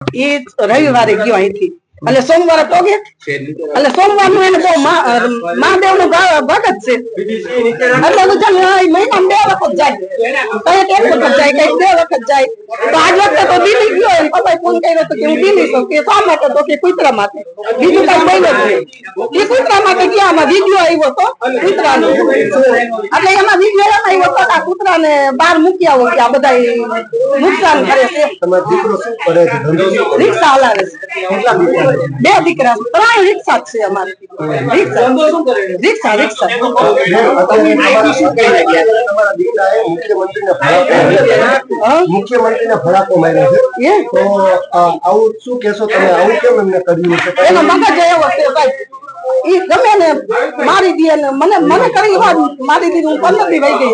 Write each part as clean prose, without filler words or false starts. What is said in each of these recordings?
એ રવિવારે ગયો અહીંથી એટલે સોમવારે પોગે એટલે સોમવારનું એને બહુ મહાદેવ નું ભગત છે એટલે મહિના 2 વખત જાય કઈક 1 વખત જાય કઈક 2 વખત જાય તો આજ વખતે તો દિલ્હી ગયો એને પપ્પાએ ફોન કર્યો તો કે હું દિલ્હી છું કે શા માટે તો કે કૂતરા માટે બીજું કઈ બોલ્યો જ નહીં એ કૂતરા માટે ગયા આમાં વિડીયો આવ્યો તો કૂતરાનો એટલે એમાં વિડીયો એમાં આવ્યો તો આ કૂતરાને બહાર મૂકી આવો કે આ બધા નુકસાન કરે છે. તમારો દીકરો શું કરે છે? ધંધો શું કરે? રિક્ષા હલાવે છે. કેટલા દીકરા? 2 દીકરા 3 રિક્ષા છે અમારે. રિક્ષા મુખ્યમંત્રીને ભડાકો માર્યો છે તો આવું શું કેશો તમે? આવું કેમ એમને કર્યું છે? એનો મગજ એવો છે ભાઈ ઈ ગમે ને મારી દે ને મને કરી વાત મારી દી હું 15 દી વહી ગઈ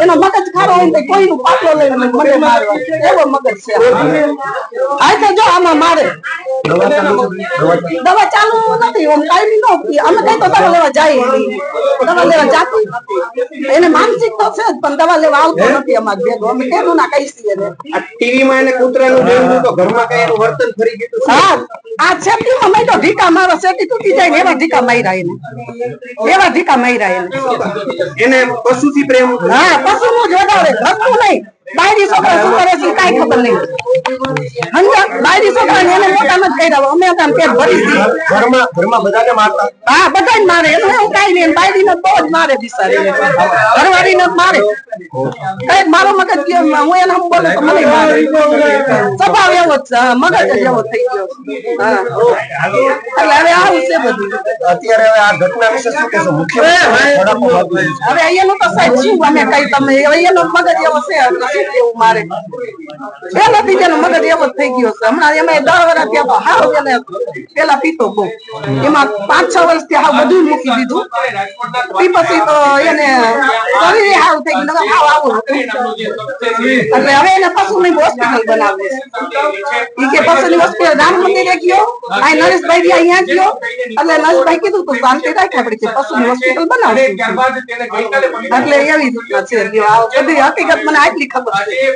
એનો મગજ ખારો હોય તો કોઈનું પાટલો લઈને મને મારવા એવો મગજ છે આ તો જો આમાં મારે દવા ચાલુ નથી ઓમ કાઈ નો અમે કઈ તો દવા લેવા જાય દવા લેવા જાતી એને માનસિક તો છે પણ દવા લેવા આવતો નથી અમાર ભેગો અમે કેનું ના કઈ છીએ ને આ ટીવી માં એને કૂતરાનું જોયું તો ઘરમાં કઈ એનું વર્તન ફરી ગયું. હા આ છેટીમાં મેં તો ઢીકા મારો છેટી તૂટી જાય ને એવા ઢીકા માર્યા એને પશુથી પ્રેમ. હા પશુ નું જ વધારે ઘરનું નહીં બાયરી છોકરા શું કરે છે કઈ ખબર નહીં બાયરી છોકરા એને મોટા નથી કર્યા અમે હતા પેટ ભરી ઘરમાં બધાને મારતા? હા બધા જ મારે એનું એવું કઈ નહીં બાયરી ને બહુ જ મારે બિચારી ઘરવાળી ને મારે કઈ મારો મગજ હું એને બોલું તો મને મારે સ્વભાવ એવો જ મગજ જ એવો થઈ ગયો. હા એટલે હવે આવું છે બધું. અત્યારે હવે આ ઘટના વિશે શું કહેશો? મુખ્યમંત્રી હવે અહીંયાનું તો સાહેબ શું અમે કઈ તમે અહીંયાનો મગજ એવો છે એવું મારે પેલાથી જેનો મગજ એવો જ થઈ ગયો છે હમણાં એમાં 10 વર્ષ ત્યાં તો હાવ એને પેલા પીતો બહુ એમાં 5-6 વર્ષથી હાવ બધું મૂકી દીધું પછી તો એને શરીર હાવ થઈ ગયું હાવ આવું એટલે હવે એને પશુની હોસ્પિટલ બનાવે છે કે પશુની હોસ્પિટલ રામ મંદિરે ગયો આ નરેશભાઈ અહીંયા ગયો એટલે નરેશભાઈ કીધું તું શાંતિ રાખ આપણે પશુની હોસ્પિટલ બનાવશું એટલે એવી રીતના છે બધી હકીકત મને આટલી ખબર છે.